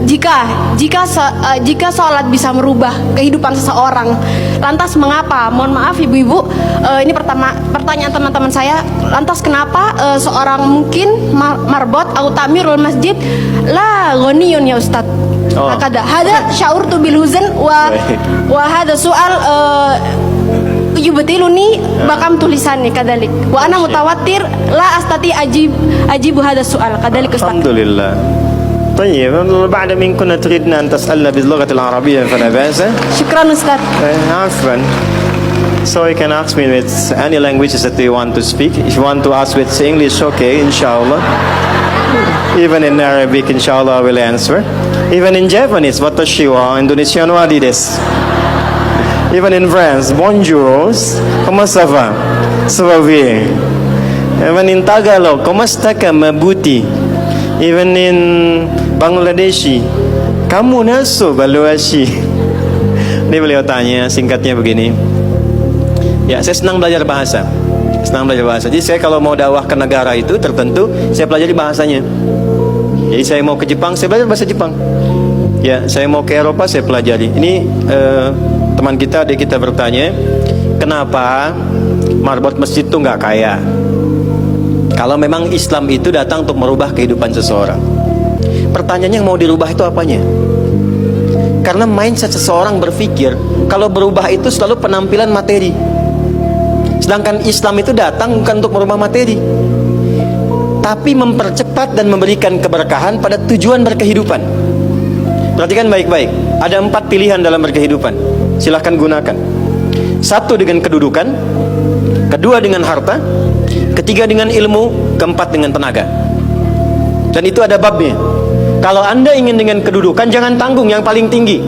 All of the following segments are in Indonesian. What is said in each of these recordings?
jika sholat bisa merubah kehidupan seseorang, lantas mengapa? Mohon maaf ibu-ibu, ini pertanyaan teman-teman saya. Lantas kenapa seorang mungkin marbot atau tamirul masjid la ghaniyun ya Ustaz? Hada sya'urtu bil huzn wa hada soal yubatiluni bakam tulisannya kadalik wa ana mutawatir la astati ajibu hada soal kadalik Ustaz. Alhamdulillah. طيب بعد من كنا تريدنا أن تسألنا باللغة العربية فلا بأس. شكرا أستاذ. عفوا. So you can ask me with any languages that you want to speak. If you want to ask with English, okay, inshallah. Even in Arabic, inshallah, I will answer. Even in Japanese, watashi wa Indonesian wa desu. Even in France, bonjour, comment ça va? Ça va bien. Even in Tagalog, comment está mabuti? Even in Bangladeshi, kamu naso baluashi. Ini beliau tanya, singkatnya begini. Ya, saya senang belajar bahasa. Jadi saya kalau mau dakwah ke negara itu tertentu, saya pelajari bahasanya. Jadi saya mau ke Jepang, saya belajar bahasa Jepang. Ya, saya mau ke Eropa, saya pelajari. Ini teman kita, adik kita bertanya, kenapa marbot masjid itu nggak kaya? Kalau memang Islam itu datang untuk merubah kehidupan seseorang, pertanyaannya yang mau dirubah itu apanya? Karena mindset seseorang berpikir kalau berubah itu selalu penampilan materi. Sedangkan Islam itu datang bukan untuk merubah materi, tapi mempercepat dan memberikan keberkahan pada tujuan berkehidupan. Perhatikan baik-baik. Ada 4 pilihan dalam berkehidupan. Silahkan gunakan. 1 dengan kedudukan, 2 dengan harta, 3 dengan ilmu, 4 dengan tenaga. Dan itu ada babnya. Kalau Anda ingin dengan kedudukan, jangan tanggung yang paling tinggi.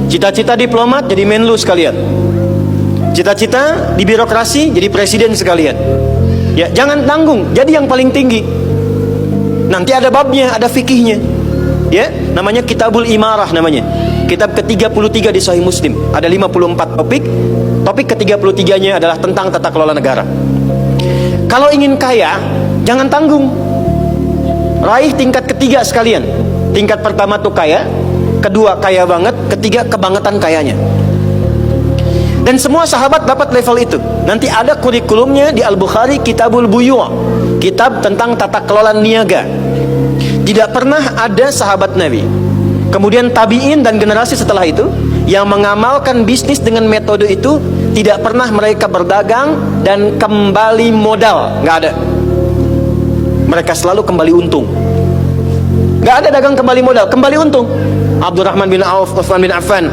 Cita-cita diplomat jadi menlu sekalian. Cita-cita di birokrasi jadi presiden sekalian. Ya, jangan tanggung, jadi yang paling tinggi. Nanti ada babnya, ada fikihnya. Ya, namanya Kitabul Imarah namanya. Kitab ke-33 di Sahih Muslim. Ada 54 topik. Topik ke-33-nya adalah tentang tata kelola negara. Kalau ingin kaya, jangan tanggung. Raih tingkat ketiga sekalian. Tingkat pertama tuh kaya, kedua kaya banget, ketiga kebangetan kayanya. Dan semua sahabat dapat level itu. Nanti ada kurikulumnya di Al-Bukhari, Kitabul Buyu', kitab tentang tata kelola niaga. Tidak pernah ada sahabat Nabi, kemudian tabi'in dan generasi setelah itu yang mengamalkan bisnis dengan metode itu. Tidak pernah mereka berdagang dan kembali modal, nggak ada. Mereka selalu kembali untung. Nggak ada dagang kembali modal, kembali untung. Abdurrahman bin Auf, Utsman bin Affan.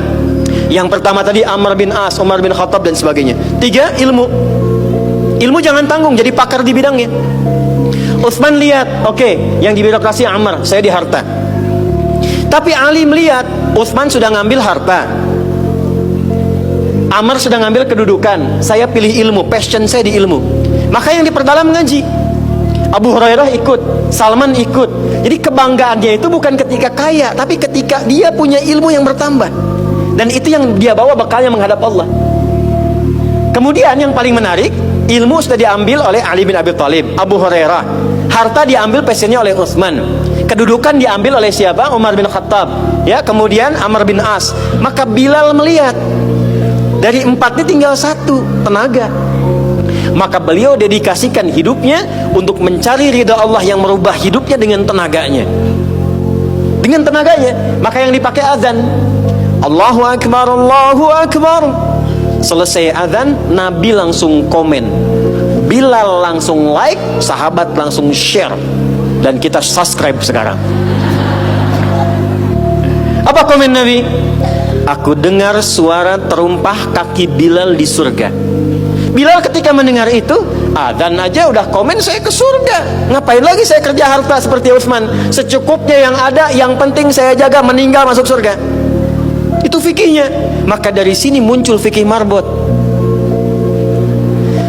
Yang pertama tadi Amr bin As, Umar bin Khattab dan sebagainya. 3, ilmu. Ilmu jangan tanggung, jadi pakar di bidangnya. Utsman lihat, oke, yang di birokrasi Amr, saya di harta. Tapi Ali melihat, Utsman sudah ngambil harta, Amr sudah ngambil kedudukan, saya pilih ilmu, passion saya di ilmu. Maka yang diperdalam ngaji. Abu Hurairah ikut, Salman ikut. Jadi kebanggaannya itu bukan ketika kaya, tapi ketika dia punya ilmu yang bertambah. Dan itu yang dia bawa bekalnya menghadap Allah. Kemudian yang paling menarik, ilmu sudah diambil oleh Ali bin Abi Thalib, Abu Hurairah. Harta diambil passionnya oleh Utsman. Kedudukan diambil oleh siapa? Umar bin Khattab. Ya, kemudian Amr bin As. Maka Bilal melihat, dari 4 ini tinggal 1, tenaga. Maka beliau dedikasikan hidupnya untuk mencari ridha Allah yang merubah hidupnya dengan tenaganya. Dengan tenaganya. Maka yang dipakai azan, Allahu Akbar, Allahu Akbar. Selesai azan, Nabi langsung komen, Bilal langsung like, sahabat langsung share, dan kita subscribe sekarang. Apa komen Nabi? Aku dengar suara terumpah kaki Bilal di surga. Bilal ketika mendengar itu, adzan aja udah komen saya ke surga. Ngapain lagi saya kerja harta seperti Utsman? Secukupnya yang ada, yang penting saya jaga, meninggal masuk surga. Itu fikihnya. Maka dari sini muncul fikih marbot.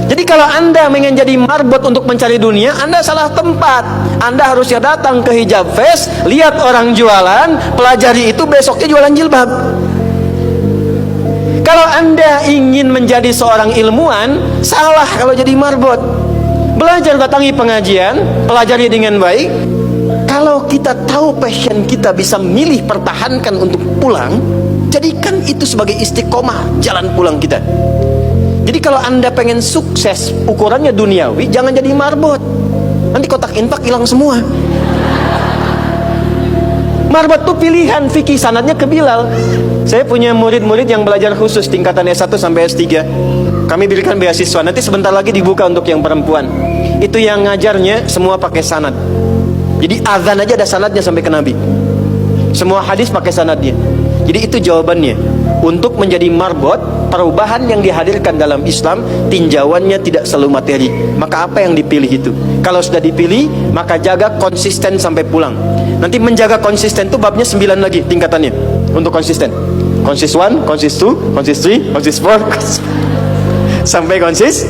Jadi kalau Anda ingin jadi marbot untuk mencari dunia, Anda salah tempat. Anda harusnya datang ke Hijab Fest, lihat orang jualan, pelajari itu, besoknya jualan jilbab. Kalau Anda ingin menjadi seorang ilmuwan, salah kalau jadi marbot. Belajar, datangi pengajian, pelajari dengan baik, Kalau kita tahu passion kita, bisa milih pertahankan untuk pulang, jadikan itu sebagai istiqomah jalan pulang kita. Jadi kalau Anda pengen sukses ukurannya duniawi, jangan jadi marbot. Nanti kotak infak hilang semua. Marbot itu pilihan fikih, sanadnya ke Bilal. Saya punya murid-murid yang belajar khusus tingkatan S1 sampai S3. Kami berikan beasiswa, nanti sebentar lagi dibuka untuk yang perempuan. Itu yang ngajarnya semua pakai sanad. Jadi azan aja ada sanadnya sampai ke Nabi. Semua hadis pakai sanadnya. Jadi itu jawabannya. Untuk menjadi marbot, perubahan yang dihadirkan dalam Islam, tinjauannya tidak selalu materi. Maka apa yang dipilih itu? Kalau sudah dipilih, maka jaga konsisten sampai pulang. Nanti menjaga konsisten itu babnya 9 lagi tingkatannya untuk konsisten. Konsis 1, konsis 2, konsis 3, konsis 4 sampai konsis